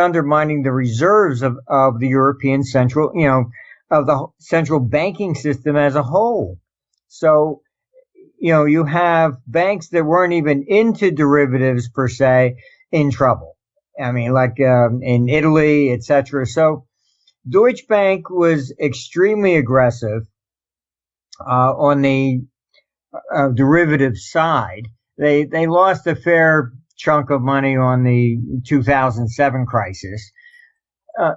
undermining the reserves of the European central, of the central banking system as a whole. So, you have banks that weren't even into derivatives per se in trouble. I mean, like in Italy, etc. So Deutsche Bank was extremely aggressive on the derivative side. They lost a fair chunk of money on the 2007 crisis.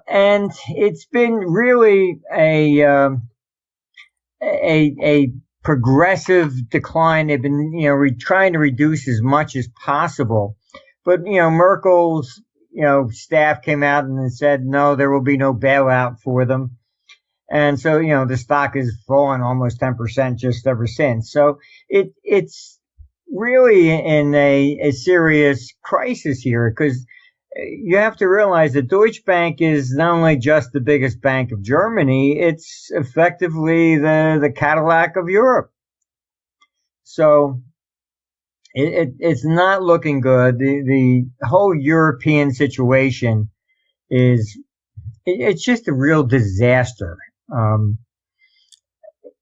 And it's been really a progressive decline. They've been, trying to reduce as much as possible. But, Merkel's, staff came out and said, no, there will be no bailout for them. And so, the stock has fallen almost 10% just ever since. So it's really in a serious crisis here, because you have to realize that Deutsche Bank is not only just the biggest bank of Germany, it's effectively the Cadillac of Europe. So it's not looking good. The whole European situation it's just a real disaster.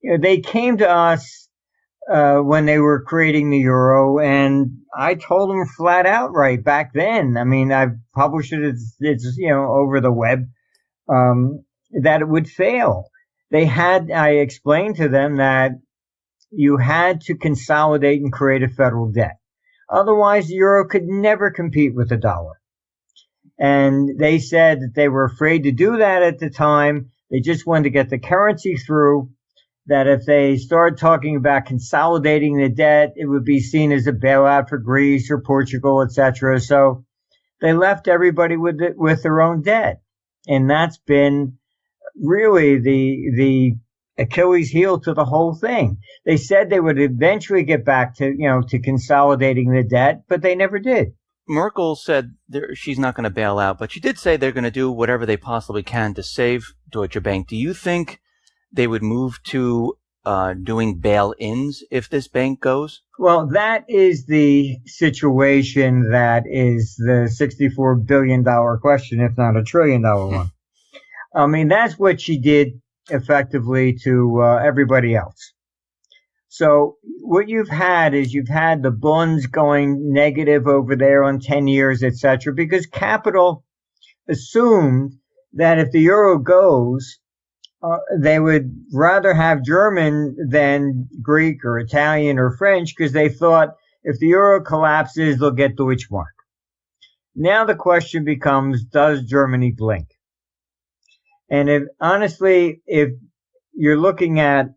They came to us when they were creating the euro, and I told them flat out right back then. I mean, I've published it. It's over the web, that it would fail. I explained to them that you had to consolidate and create a federal debt. Otherwise, the euro could never compete with the dollar. And they said that they were afraid to do that at the time. They just wanted to get the currency through, that if they started talking about consolidating the debt, it would be seen as a bailout for Greece or Portugal, etc. So they left everybody with their own debt. And that's been really the Achilles heel to the whole thing. They said they would eventually get back to, to consolidating the debt, but they never did. Merkel said she's not going to bail out, but she did say they're going to do whatever they possibly can to save Deutsche Bank. Do you think they would move to doing bail-ins if this bank goes? Well, that is the situation that is the $64 billion question, if not a $1 trillion one. I mean, that's what she did effectively to everybody else. So what you've had the bonds going negative over there on 10 years, etc., because capital assumed that if the euro goes, they would rather have German than Greek or Italian or French, because they thought if the euro collapses, they'll get Deutschmark. Now the question becomes, does Germany blink? And if you're looking at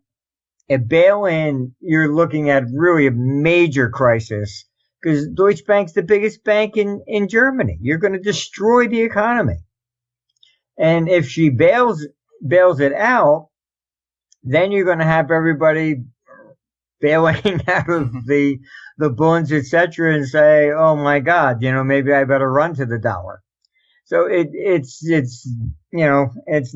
a bail-in, you're looking at really a major crisis, because Deutsche Bank's the biggest bank in Germany. You're going to destroy the economy. And if she bails it out, then you're going to have everybody bailing out of the bonds, etc., and say, oh my God, maybe I better run to the dollar. So it's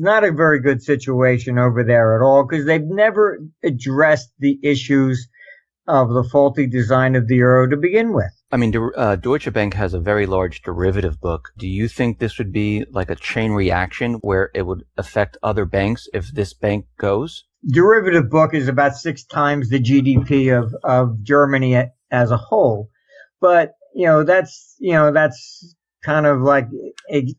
not a very good situation over there at all, because they've never addressed the issues of the faulty design of the euro to begin with. I mean, Deutsche Bank has a very large derivative book. Do you think this would be like a chain reaction where it would affect other banks if this bank goes? Derivative book is about 6 times the GDP of Germany as a whole. But, that's kind of like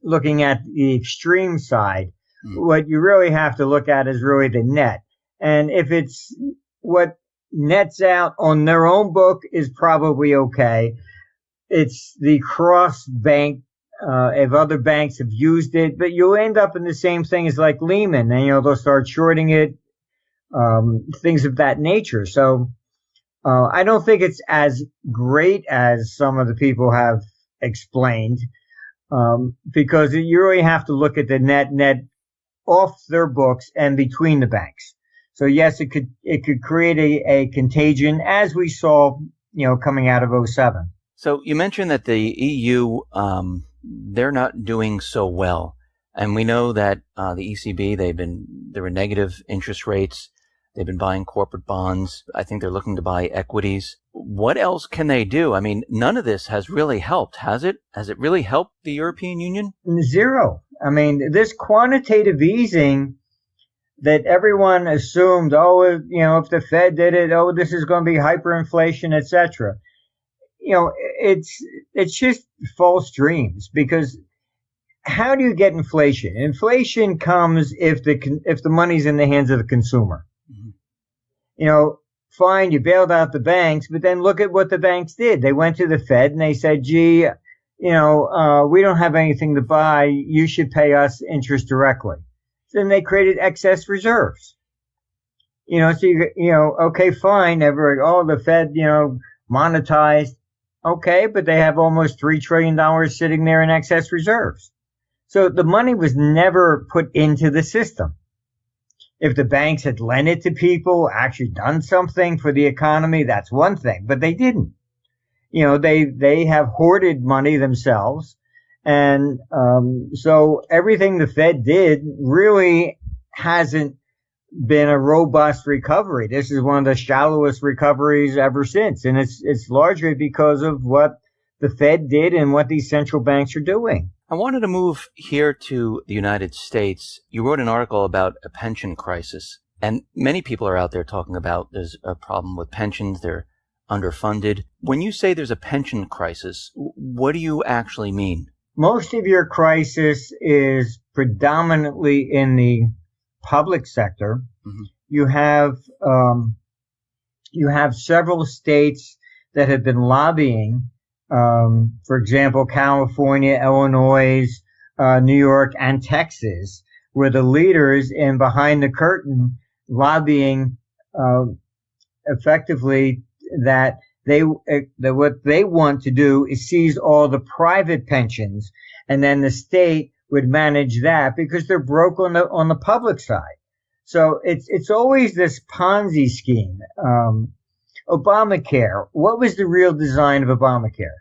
looking at the extreme side. What you really have to look at is really the net. And if it's what nets out on their own book is probably okay. It's the cross bank, if other banks have used it, but you'll end up in the same thing as like Lehman, and they'll start shorting it, things of that nature. So I don't think it's as great as some of the people have explained, because you really have to look at the net off their books and between the banks. So yes, it could create a contagion, as we saw, coming out of 2007. So you mentioned that the EU, they're not doing so well, and we know that the ECB, there were negative interest rates. They've been buying corporate bonds. I think they're looking to buy equities. what else can they do? I mean, none of this has really helped, has it? Has it really helped the European Union? Zero. I mean, this quantitative easing that everyone assumed, oh, if the Fed did it, oh, this is going to be hyperinflation, etc. It's just false dreams, because how do you get inflation? Inflation comes if the money's in the hands of the consumer. Mm-hmm. Fine, you bailed out the banks, but then look at what the banks did. They went to the Fed and they said, gee, we don't have anything to buy. You should pay us interest directly. Then they created excess reserves. Okay, fine. The Fed, monetized. Okay, but they have almost $3 trillion sitting there in excess reserves. So the money was never put into the system. If the banks had lent it to people, actually done something for the economy, that's one thing, but they didn't. They have hoarded money themselves. And so everything the Fed did really hasn't been a robust recovery. This is one of the shallowest recoveries ever since. And it's largely because of what the Fed did and what these central banks are doing. I wanted to move here to the United States. You wrote an article about a pension crisis, and many people are out there talking about there's a problem with pensions. They're underfunded. When you say there's a pension crisis, what do you actually mean? Most of your crisis is predominantly in the public sector. Mm-hmm. You have several states that have been lobbying. For example, California, Illinois, New York, and Texas were the leaders in behind the curtain lobbying effectively that what they want to do is seize all the private pensions, and then the state would manage that because they're broke on the public side. So it's always this Ponzi scheme. Obamacare. What was the real design of Obamacare?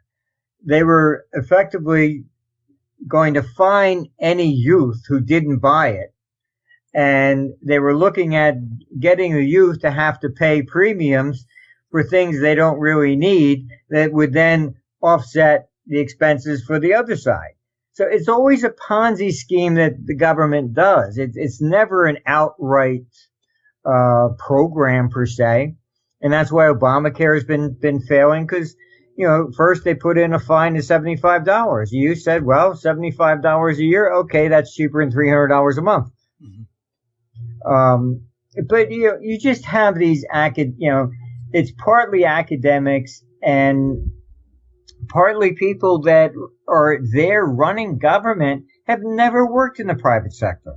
They were effectively going to fine any youth who didn't buy it. And they were looking at getting the youth to have to pay premiums for things they don't really need that would then offset the expenses for the other side. So it's always a Ponzi scheme that the government does. It's never an outright program per se. And that's why Obamacare has been failing, because first they put in a fine of $75. You said, well, $75 a year, okay, that's cheaper than $300 a month. Mm-hmm. But you just have these it's partly academics and partly people that are there running government have never worked in the private sector.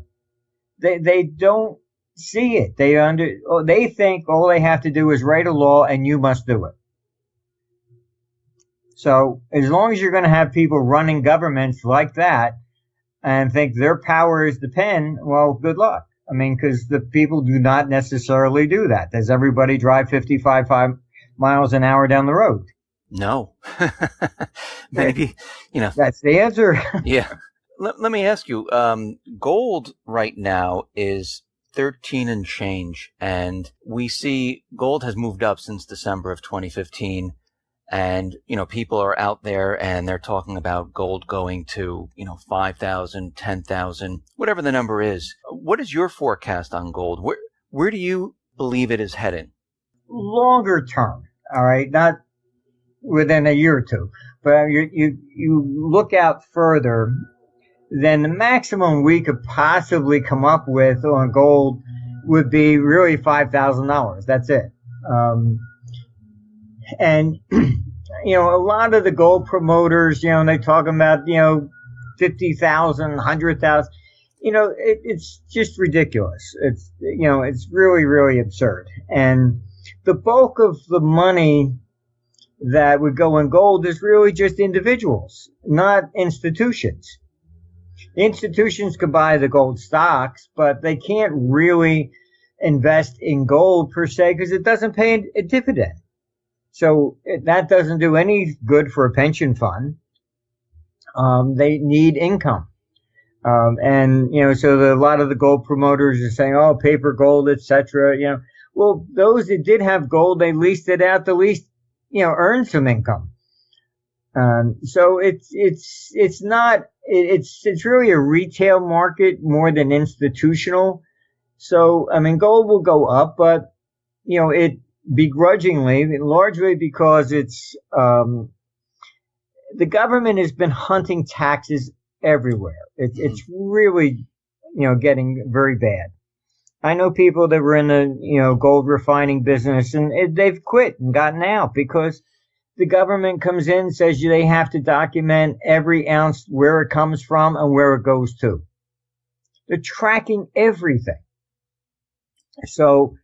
They don't see it. They think all they have to do is write a law and you must do it. So as long as you're going to have people running governments like that and think their power is the pen, well, good luck. I mean, because the people do not necessarily do that. Does everybody drive 55 miles an hour down the road? No. Maybe, That's the answer. Yeah. Let me ask you, gold right now is 13 and change, and we see gold has moved up since December of 2015. And, people are out there and they're talking about gold going to, 5,000, 10,000, whatever the number is. What is your forecast on gold? Where do you believe it is heading? Longer term. All right. Not within a year or two, but you look out further, then the maximum we could possibly come up with on gold would be really $5,000. That's it. And, a lot of the gold promoters, they talk about, 50,000, 100,000, it's just ridiculous. It's really, really absurd. And the bulk of the money that would go in gold is really just individuals, not institutions. Institutions could buy the gold stocks, but they can't really invest in gold per se because it doesn't pay a dividend. So that doesn't do any good for a pension fund. They need income. So a lot of the gold promoters are saying, oh, paper gold, etc. Well, those that did have gold, they leased it out to lease, earn some income. So it's really a retail market more than institutional. So, I mean, gold will go up, but, it begrudgingly, largely because the government has been hunting taxes everywhere. It's really, getting very bad. I know people that were in the, gold refining business and they've quit and gotten out because the government comes in and says they have to document every ounce where it comes from and where it goes to. They're tracking everything. So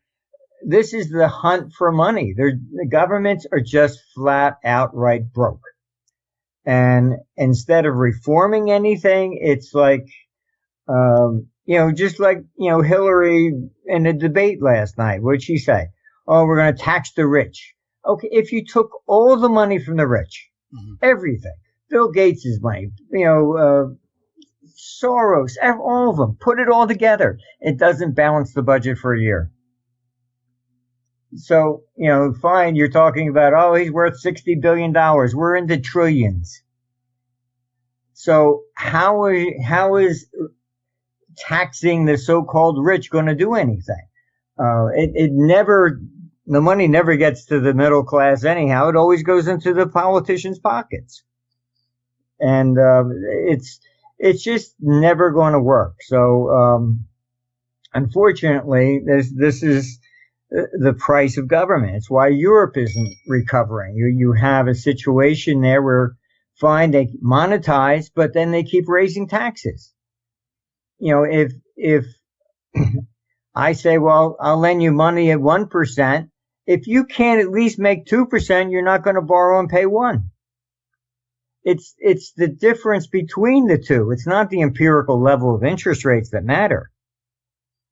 this is the hunt for money. The governments are just flat outright broke. And instead of reforming anything, it's like, just like, Hillary in a debate last night. What'd she say? Oh, we're going to tax the rich. Okay, if you took all the money from the rich, everything, Bill Gates' money, Soros, all of them, put it all together, it doesn't balance the budget for a year. So, fine, you're talking about, oh, he's worth $60 billion. We're into trillions. So how is taxing the so-called rich going to do anything? The money never gets to the middle class anyhow. It always goes into the politicians' pockets. And, it's just never going to work. So, unfortunately, this is the price of government. It's why Europe isn't recovering. You have a situation there where, fine, they monetize, but then they keep raising taxes. If I say, well, I'll lend you money at 1%, if you can't at least make 2%, you're not going to borrow and pay 1%. It's the difference between the two. It's not the empirical level of interest rates that matter.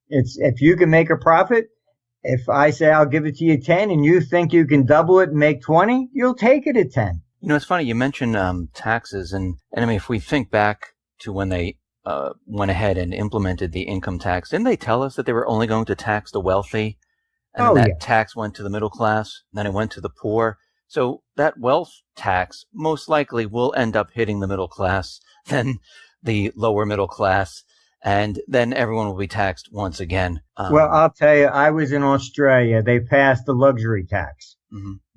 It's if you can make a profit. If I say I'll give it to you 10 and you think you can double it and make 20, you'll take it at 10. It's funny. You mentioned taxes. And I mean, if we think back to when they went ahead and implemented the income tax, didn't they tell us that they were only going to tax the wealthy? And that tax went to the middle class, then it went to the poor. So that wealth tax most likely will end up hitting the middle class, then the lower middle class, and then everyone will be taxed once again. Well, I'll tell you, I was in Australia. They passed the luxury tax.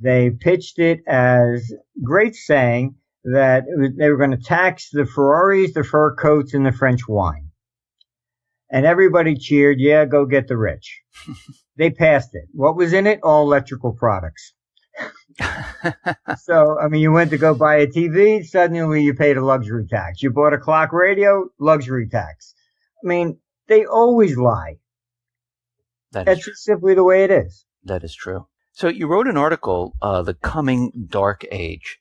They pitched it as great, saying that they were going to tax the Ferraris, the fur coats, and the French wine. And everybody cheered, yeah, go get the rich. They passed it. What was in it? All electrical products. So, I mean, you went to go buy a TV, suddenly you paid a luxury tax. You bought a clock radio, luxury tax. I mean, they always lie. That's just simply the way it is. That is true. So you wrote an article, The Coming Dark Age,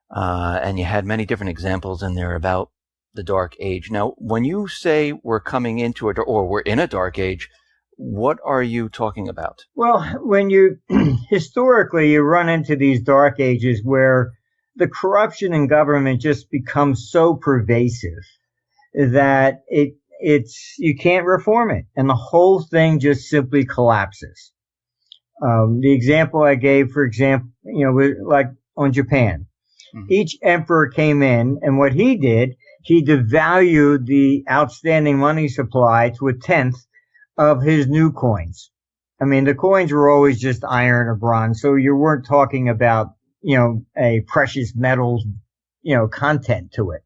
and you had many different examples in there about the dark age. Now, when you say we're coming into it or we're in a dark age, what are you talking about? Well, when you historically you run into these dark ages where the corruption in government just becomes so pervasive that you can't reform it, and the whole thing just simply collapses. The example I gave, for example, like on Japan, each emperor came in, and what he did, he devalued the outstanding money supply to 1/10 of his new coins. I mean, the coins were always just iron or bronze, so you weren't talking about, a precious metals, content to it.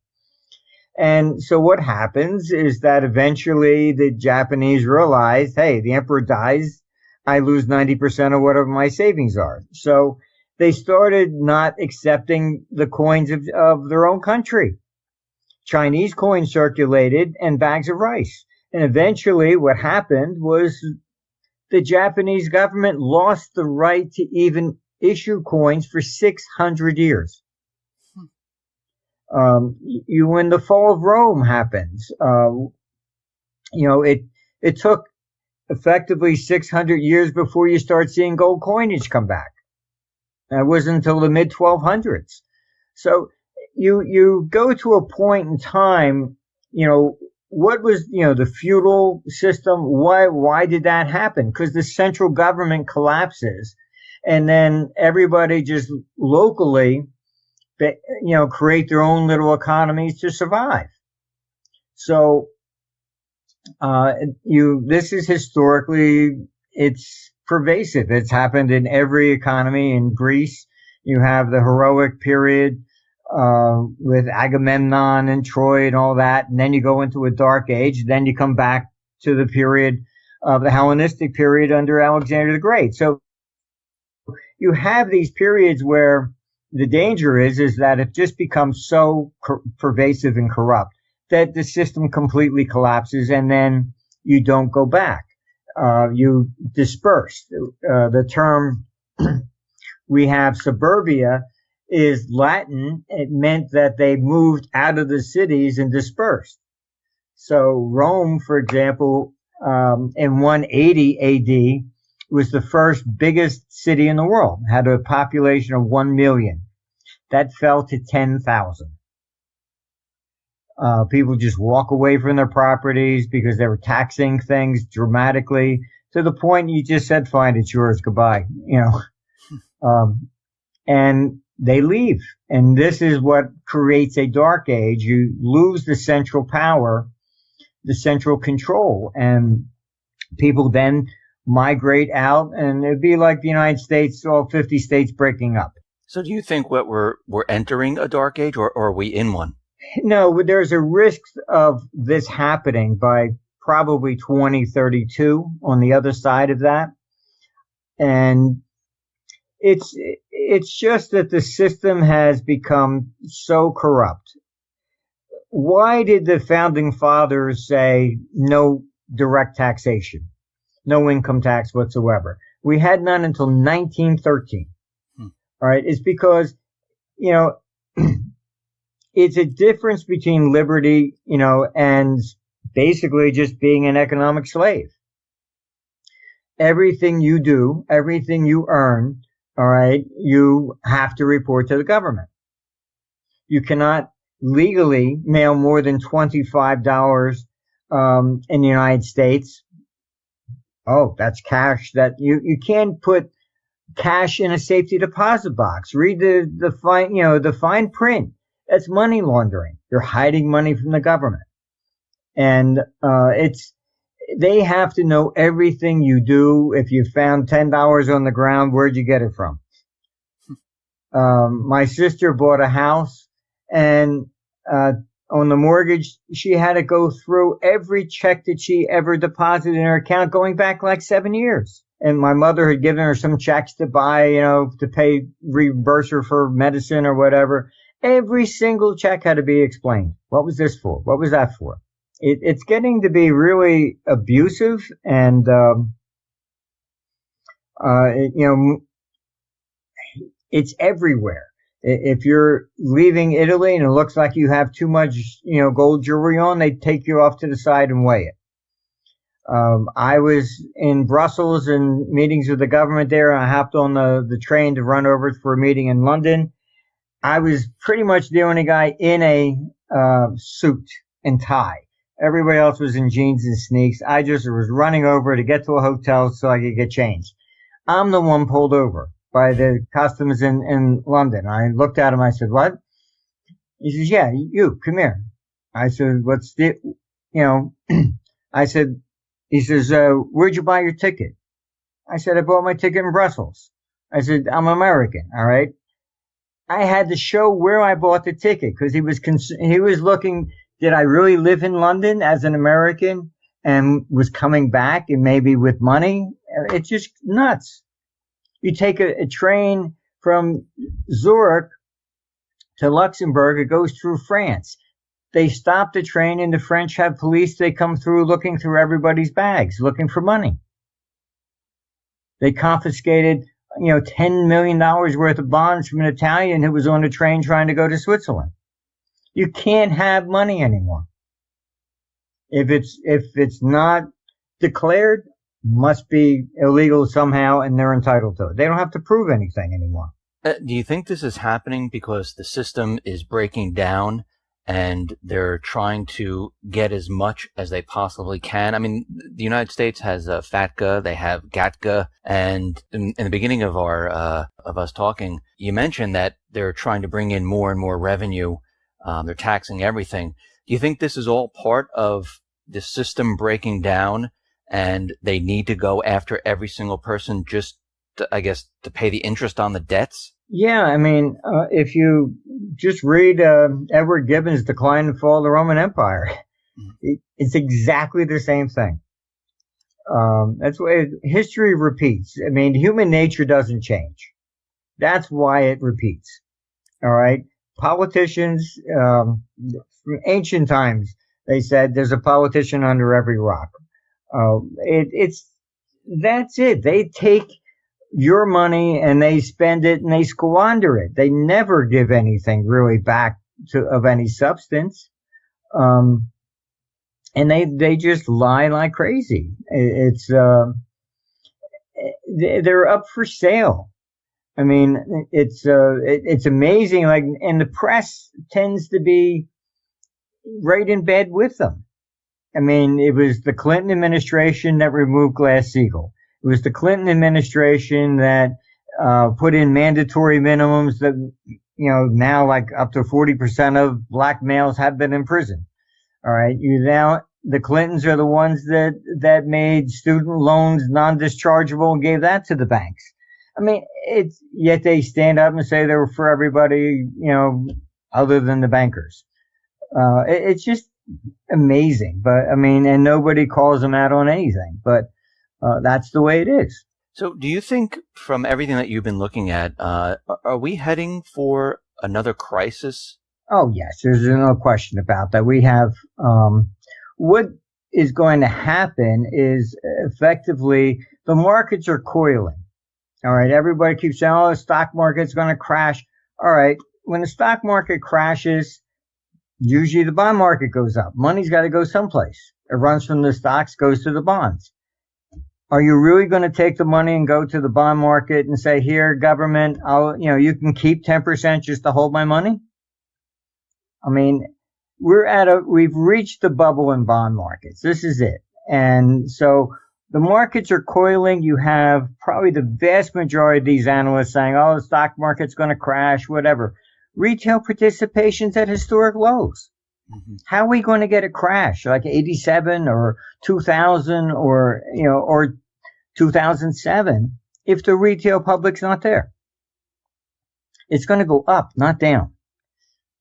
And so what happens is that eventually the Japanese realized, hey, the emperor dies, I lose 90% of whatever my savings are. So they started not accepting the coins of their own country. Chinese coins circulated and bags of rice. And eventually what happened was the Japanese government lost the right to even issue coins for 600 years. When the fall of Rome happens, it took effectively 600 years before you start seeing gold coinage come back. It wasn't until the mid 1200s. So you go to a point in time, what was, the feudal system? Why did that happen? Because the central government collapses and then everybody just locally, create their own little economies to survive. So, this is historically, it's pervasive. It's happened in every economy. In Greece, you have the heroic period, with Agamemnon and Troy and all that. And then you go into a dark age. Then you come back to the period of the Hellenistic period under Alexander the Great. So you have these periods where the danger is that it just becomes so pervasive and corrupt that the system completely collapses, and then you don't go back. You disperse. The term we have, suburbia, is Latin. It meant that they moved out of the cities and dispersed. So Rome, for example, in 180 AD, was the first biggest city in the world, had a population of 1 million. That fell to 10,000. People just walk away from their properties because they were taxing things dramatically, to the point you just said, fine, it's yours, goodbye, and they leave. And this is what creates a dark age. You lose the central power, the central control, and people then migrate out, and it'd be like the United States, all 50 states breaking up. So do you think what we're entering a dark age, or are we in one? No, there's a risk of this happening by probably 2032 on the other side of that. And it's just that the system has become so corrupt. Why did the founding fathers say no direct taxation, no income tax whatsoever? We had none until 1913. All right. It's because, it's a difference between liberty, and basically just being an economic slave. Everything you do, everything you earn, all right, you have to report to the government. You cannot legally mail more than $25 in the United States. Oh, that's cash. That you can't put cash in a safety deposit box. Read the fine print. That's money laundering. You're hiding money from the government. And they have to know everything you do. If you found $10 on the ground, where'd you get it from? My sister bought a house, and on the mortgage, she had to go through every check that she ever deposited in her account going back like 7 years. And my mother had given her some checks to buy, to pay, reimburse her for medicine or whatever. Every single check had to be explained. What was this for? What was that for? It's getting to be really abusive, and it's everywhere. If you're leaving Italy and it looks like you have too much, gold jewelry on, they take you off to the side and weigh it. I was in Brussels in meetings with the government there, and I hopped on the train to run over for a meeting in London. I was pretty much the only guy in a suit and tie. Everybody else was in jeans and sneaks. I just was running over to get to a hotel so I could get changed. I'm the one pulled over by the customs in London. I looked at him. I said, "What?" He says, "Yeah, you come here." I said, "What's the, I said," he says, "Where'd you buy your ticket?" I said, "I bought my ticket in Brussels." I said, "I'm American, all right." I had to show where I bought the ticket, because he was looking, did I really live in London as an American and was coming back and maybe with money? It's just nuts. You take a train from Zurich to Luxembourg, it goes through France. They stop the train, and the French have police. They come through looking through everybody's bags, looking for money. They confiscated $10 million worth of bonds from an Italian who was on a train trying to go to Switzerland. You can't have money anymore. If it's not declared, must be illegal somehow, and they're entitled to it. They don't have to prove anything anymore. Do you think this is happening because the system is breaking down and they're trying to get as much as they possibly can. I mean, the United States has FATCA, they have GATCA, and in the beginning of of us talking, you mentioned that they're trying to bring in more and more revenue. They're taxing everything. Do you think this is all part of the system breaking down, and they need to go after every single person just, I guess, to pay the interest on the debts? Yeah, I mean, if you just read Edward Gibbon's Decline and Fall of the Roman Empire, it's exactly the same thing. That's why history repeats. I mean, human nature doesn't change. That's why it repeats. All right. Politicians, from ancient times, they said there's a politician under every rock. That's it. They take your money and they spend it and they squander it. They never give anything really back of any substance. And they just lie like crazy. They're up for sale. I mean, it's amazing. Like, and the press tends to be right in bed with them. I mean, it was the Clinton administration that removed Glass-Steagall. It was the Clinton administration that put in mandatory minimums that, now like up to 40% of black males have been in prison. All right. The Clintons are the ones that made student loans non-dischargeable and gave that to the banks. I mean, yet they stand up and say they were for everybody, other than the bankers. It's just amazing. But I mean, and nobody calls them out on anything, but that's the way it is. So do you think, from everything that you've been looking at, are we heading for another crisis? Oh, yes. There's no question about that. We have, what is going to happen is effectively the markets are coiling. All right. Everybody keeps saying, the stock market's going to crash. All right. When the stock market crashes, usually the bond market goes up. Money's got to go someplace. It runs from the stocks, goes to the bonds. Are you really going to take the money and go to the bond market and say, here, government, you can keep 10% just to hold my money? I mean, we've reached the bubble in bond markets. This is it. And so the markets are coiling. You have probably the vast majority of these analysts saying, the stock market's going to crash, whatever. Retail participation's at historic lows. Mm-hmm. How are we going to get a crash like 87 or 2000 or 2007 if the retail public's not there? It's going to go up, not down.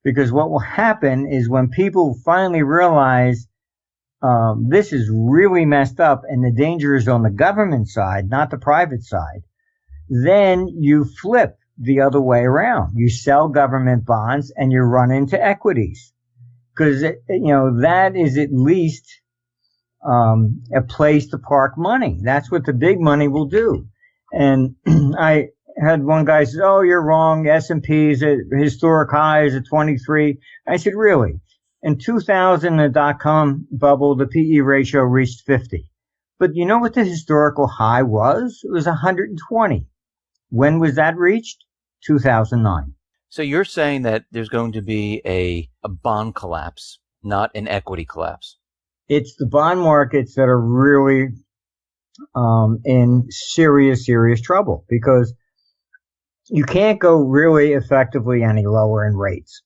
Because what will happen is when people finally realize this is really messed up and the danger is on the government side, not the private side, then you flip the other way around. You sell government bonds and you run into equities. Because, that is at least a place to park money. That's what the big money will do. And I had one guy say, you're wrong. S&P is at historic highs at 23. I said, really? In 2000, the dot-com bubble, the PE ratio reached 50. But you know what the historical high was? It was 120. When was that reached? 2009. So you're saying that there's going to be a bond collapse, not an equity collapse? It's the bond markets that are really in serious, serious trouble because you can't go really effectively any lower in rates.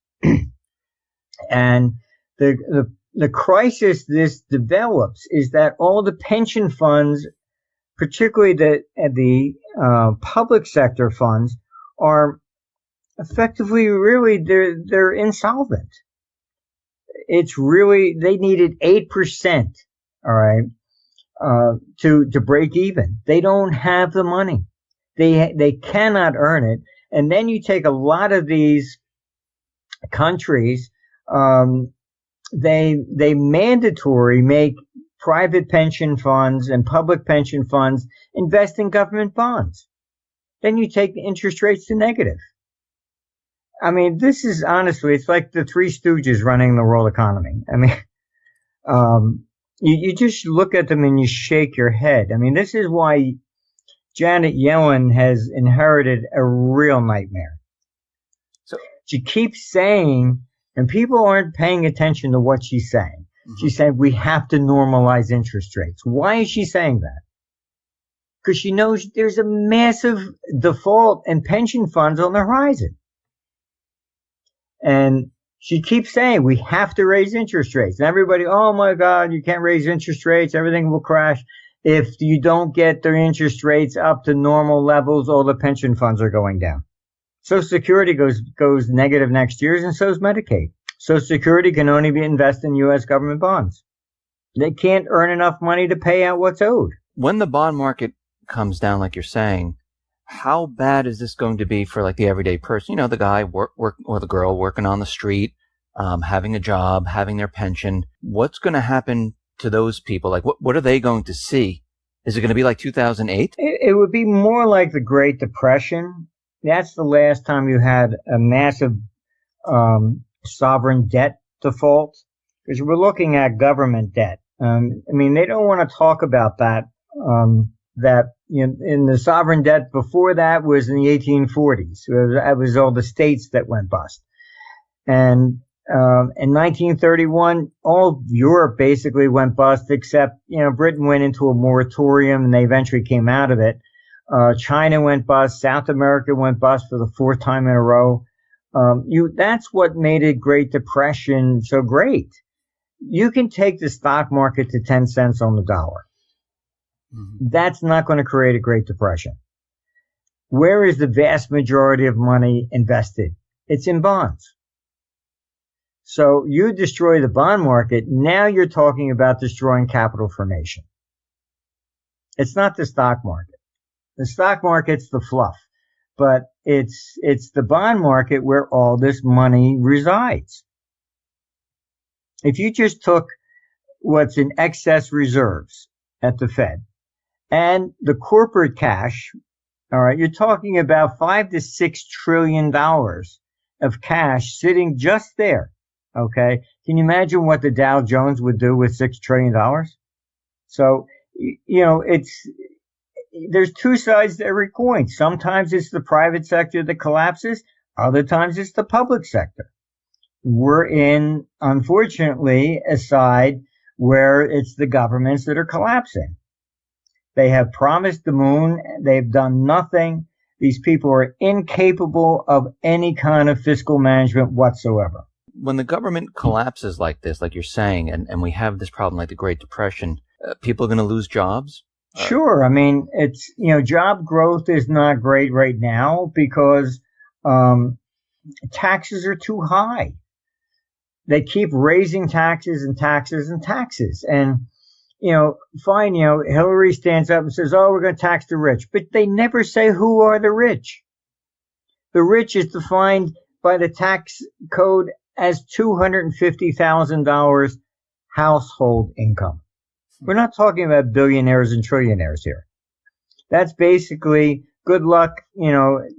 And the crisis this develops is that all the pension funds, particularly the public sector funds, are effectively really they're insolvent. It's really, they needed 8%, all right, to break even. They don't have the money. They cannot earn it. And then you take a lot of these countries, they mandatory make private pension funds and public pension funds invest in government bonds. Then you take the interest rates to negative. I mean, this is honestly, it's like the Three Stooges running the world economy. I mean, you just look at them and you shake your head. I mean, this is why Janet Yellen has inherited a real nightmare. So she keeps saying And people aren't paying attention to what she's saying. Mm-hmm. She said we have to normalize interest rates. Why is she saying that? Because she knows there's a massive default and pension funds on the horizon. And she keeps saying we have to raise interest rates. And everybody, oh my God, you can't raise interest rates. Everything will crash. If you don't get their interest rates up to normal levels, all the pension funds are going down. Social Security goes negative next year, and so is Medicaid. Social Security can only be invested in U.S. government bonds. They can't earn enough money to pay out what's owed. When the bond market comes down, like you're saying, how bad is this going to be for like the everyday person? You know, the guy work or the girl working on the street, having a job, having their pension. What's going to happen to those people? Like, what are they going to see? Is it going to be like 2008? It would be more like the Great Depression. That's the last time you had a massive sovereign debt default, because we're looking at government debt. I mean, they don't want to talk about that. That in the sovereign debt before that was in the 1840s. It was all the states that went bust. And in 1931, all of Europe basically went bust, except Britain went into a moratorium and they eventually came out of it. China went bust. South America went bust for the fourth time in a row. That's what made a Great Depression so great. You can take the stock market to 10 cents on the dollar. Mm-hmm. That's not going to create a Great Depression. Where is the vast majority of money invested? It's in bonds. So you destroy the bond market. Now you're talking about destroying capital formation. It's not the stock market. The stock market's the fluff, but it's the bond market where all this money resides. If you just took what's in excess reserves at the Fed and the corporate cash, all right, you're talking about $5 to $6 trillion of cash sitting just there. Okay. Can you imagine what the Dow Jones would do with $6 trillion? So, there's two sides to every coin. Sometimes it's the private sector that collapses. Other times it's the public sector. We're in, unfortunately, a side where it's the governments that are collapsing. They have promised the moon. They've done nothing. These people are incapable of any kind of fiscal management whatsoever. When the government collapses like this, like you're saying, and we have this problem like the Great Depression, people are going to lose jobs? Sure. I mean, it's, job growth is not great right now because taxes are too high. They keep raising taxes and taxes and taxes. And, fine, Hillary stands up and says, oh, we're going to tax the rich. But they never say who are the rich. The rich is defined by the tax code as $250,000 household income. We're not talking about billionaires and trillionaires here. That's basically good luck,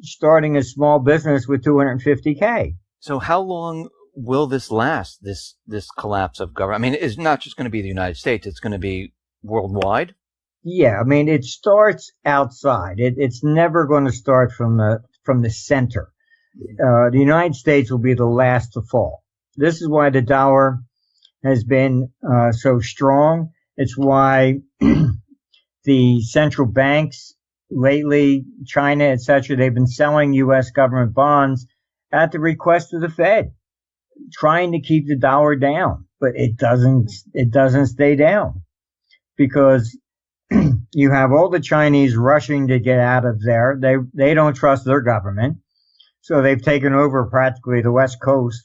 starting a small business with $250K. So how long will this last, this collapse of government? I mean, it's not just going to be the United States. It's going to be worldwide. Yeah. I mean, it starts outside. It's never going to start from the center. The United States will be the last to fall. This is why the dollar has been so strong. It's why the central banks lately, China, etc., they've been selling U.S. government bonds at the request of the Fed, trying to keep the dollar down, but it doesn't stay down because you have all the Chinese rushing to get out of there. They don't trust their government. So they've taken over practically the West Coast,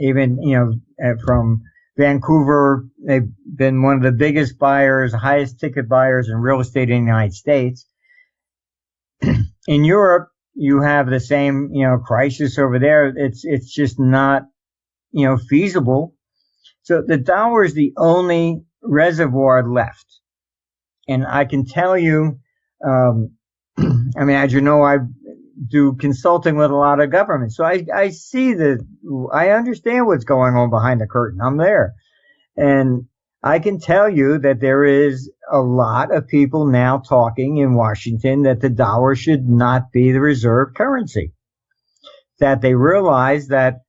even, from Vancouver. They've been one of the biggest buyers, highest ticket buyers in real estate in the United States. In Europe, you have the same, crisis over there. It's just not, feasible. So the dollar is the only reservoir left. And I can tell you, as you know, I do consulting with a lot of governments. So I see I understand what's going on behind the curtain. I'm there. And I can tell you that there is a lot of people now talking in Washington that the dollar should not be the reserve currency. That they realize that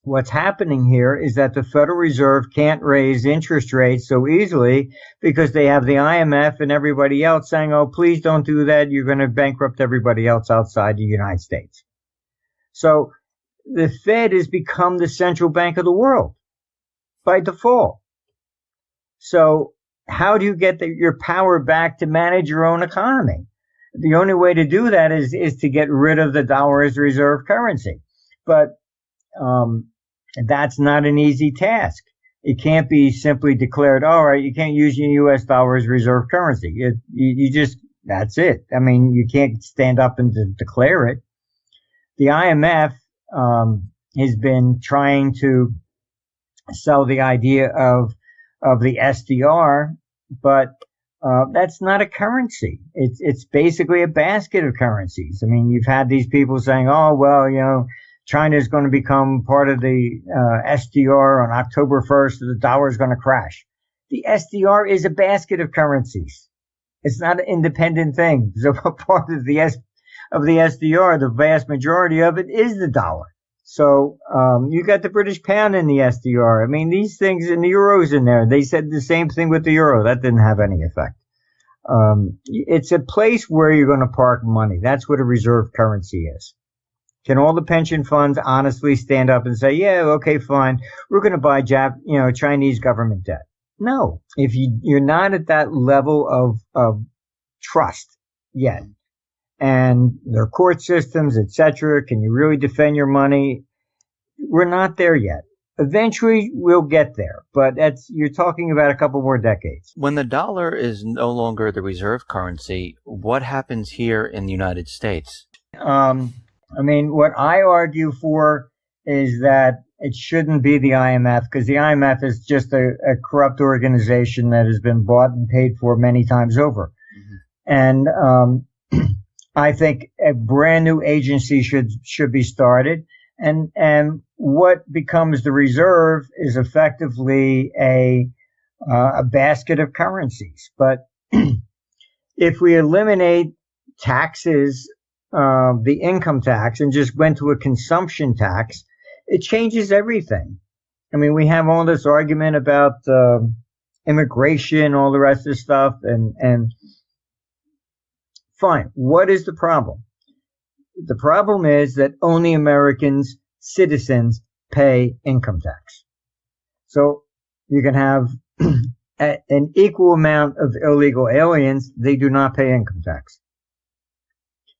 What's happening here is that the Federal Reserve can't raise interest rates so easily because they have the IMF and everybody else saying, oh, please don't do that. You're going to bankrupt everybody else outside the United States. So the Fed has become the central bank of the world by default. So how do you get your power back to manage your own economy? The only way to do that is to get rid of the dollar as reserve currency. But that's not an easy task. It can't be simply declared, all right, you can't use your U.S. dollar as reserve currency. You just, that's it. I mean, you can't stand up and declare it. The IMF has been trying to sell the idea of the SDR, but that's not a currency. It's basically a basket of currencies. I mean, you've had these people saying, oh, well, China is going to become part of the SDR on October 1st, and the dollar is going to crash. The SDR is a basket of currencies. It's not an independent thing. So part of the SDR, the vast majority of it is the dollar. So you got the British pound in the SDR. I mean, these things, and the euro's in there. They said the same thing with the euro. That didn't have any effect. It's a place where you're going to park money. That's what a reserve currency is. Can all the pension funds honestly stand up and say, yeah, okay, fine, we're going to buy Chinese government debt? No. If you're not at that level of trust yet, and their court systems, etc., can you really defend your money? We're not there yet. Eventually, we'll get there, but you're talking about a couple more decades. When the dollar is no longer the reserve currency, what happens here in the United States? I mean, what I argue for is that it shouldn't be the IMF, because the IMF is just a corrupt organization that has been bought and paid for many times over. Mm-hmm. And I think a brand new agency should be started. And what becomes the reserve is effectively a basket of currencies. But if we eliminate taxes, the income tax, and just went to a consumption tax, it changes everything. I mean, we have all this argument about immigration, all the rest of the stuff, and fine. What is the problem? The problem is that only Americans, citizens, pay income tax. So you can have an equal amount of illegal aliens. They do not pay income tax.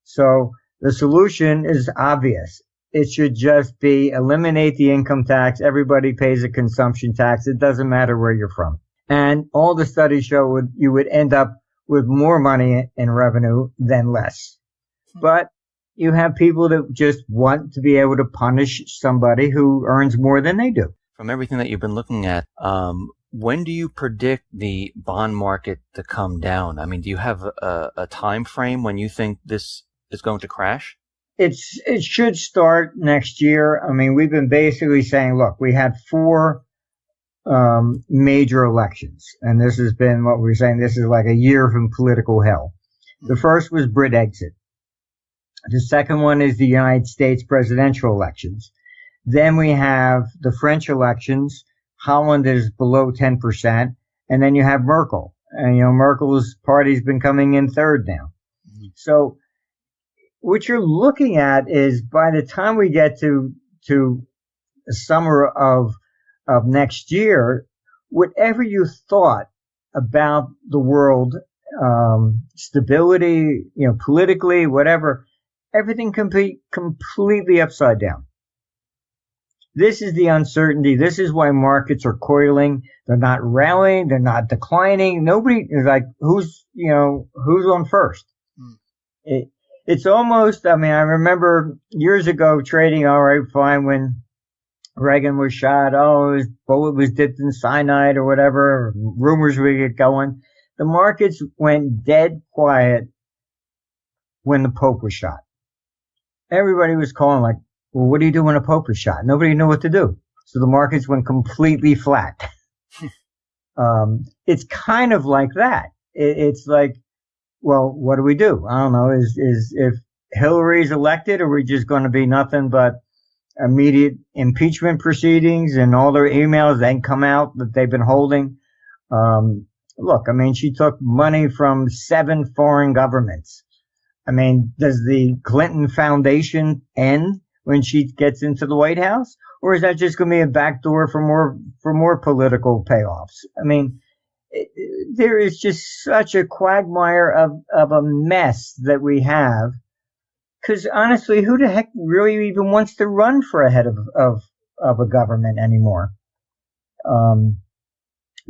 So the solution is obvious. It should just be eliminate the income tax. Everybody pays a consumption tax. It doesn't matter where you're from. And all the studies show you would end up with more money in revenue than less. But you have people that just want to be able to punish somebody who earns more than they do. From everything that you've been looking at, when do you predict the bond market to come down? I mean, do you have a time frame when you think this is going to crash? It should start next year. I mean, we've been basically saying, look, we had 4 major elections, and this has been what we're saying. This is like a year from political hell. The first was Brit exit. The second one is the United States presidential elections. Then we have the French elections. Holland is below 10%. And then you have Merkel. And, Merkel's party's been coming in third now. Mm-hmm. So what you're looking at is by the time we get to the summer of next year, whatever you thought about the world, stability, politically, whatever, everything can be completely upside down. This is the uncertainty. This is why markets are coiling. They're not rallying. They're not declining. Nobody is like, who's on first? It's almost, I remember years ago trading, all right, fine, when Reagan was shot, his bullet was dipped in cyanide or whatever, rumors would get going. The markets went dead quiet when the Pope was shot. Everybody was calling like, well, what do you do when a Pope is shot? Nobody knew what to do. So the markets went completely flat. It's kind of like that. It's like, well, what do we do? I don't know. Is if Hillary's elected, are we just going to be nothing but immediate impeachment proceedings and all their emails then come out that they've been holding. Look, I mean, she took money from 7 foreign governments. I mean, does the Clinton Foundation end when she gets into the White House? Or is that just going to be a backdoor for more political payoffs? I mean, there is just such a quagmire of a mess that we have. Because honestly, who the heck really even wants to run for a head of a government anymore?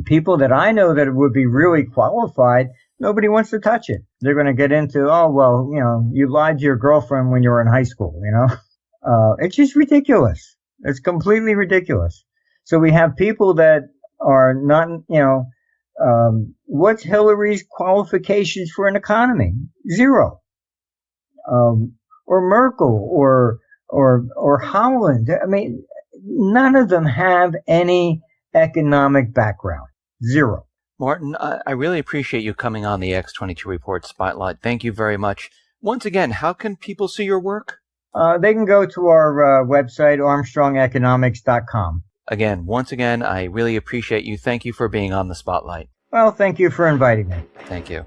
People that I know that would be really qualified, nobody wants to touch it. They're going to get into, oh, well, you lied to your girlfriend when you were in high school, It's just ridiculous. It's completely ridiculous. So we have people that are not, what's Hillary's qualifications for an economy? Zero. Or Merkel or Holland. I mean, none of them have any economic background. Zero. Martin, I really appreciate you coming on the X22 Report Spotlight. Thank you very much. Once again, how can people see your work? They can go to our website, armstrongeconomics.com. Once again, I really appreciate you. Thank you for being on the Spotlight. Well, thank you for inviting me. Thank you.